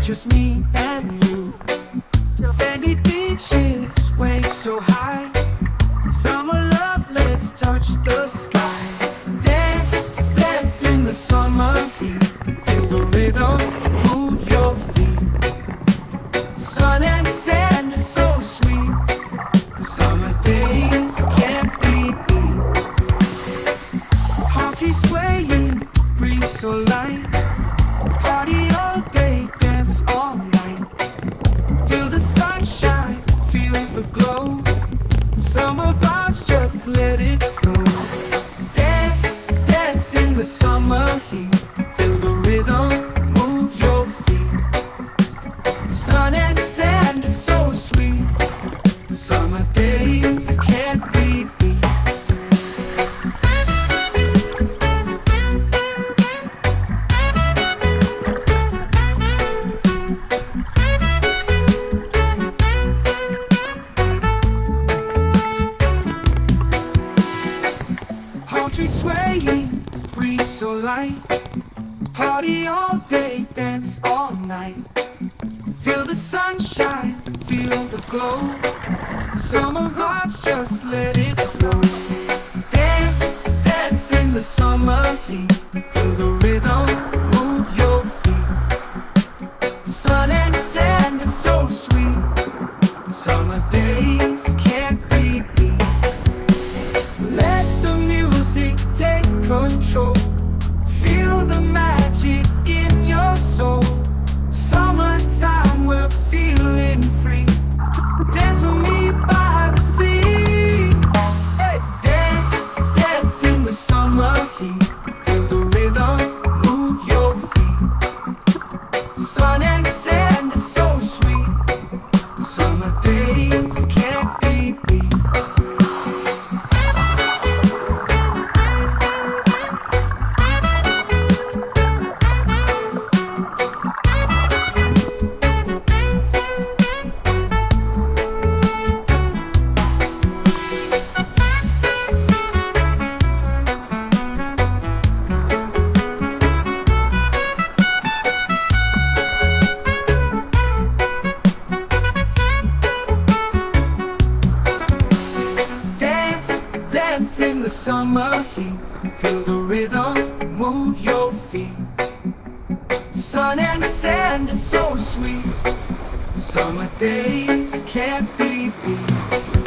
just me and you. Sandy beaches, waves so high. Summer love, let's touch the sky. Dance, dance in the summer heat. Feel the rhythm, move your feet. Sun and sand is so sweet. The summer days can't be beat. Palm trees swaying, breeze so light. Party all day, dance all night. Feel the sunshine, feel the glow. Summer vibes, just let it flow. Dance, dance in the summer heat. Feel the rhythm, move your feet. Sun and sand is so sweet. Summer days can't be beat. swaying, breeze so light. Party all day, dance all night. Feel the sunshine, feel the glow. Summer vibes, just let it flow. Dance, dance in the summer heat. Feel the rhythm, move your feet. Sun and sand, it's so sweet. Summer days can't be beat. Let the music take control. Feel the magic in your soul. Summertime, we're feeling free. Dance with me by the sea. Hey, dance, dance in the summer heat. Feel the rhythm, move your feet. Sun and sand, it's so sweet. Summer days can't be beat. Dance in the summer heat. Feel the rhythm, move your feet. Sun and sand, it's so sweet. Summer days can't be beat.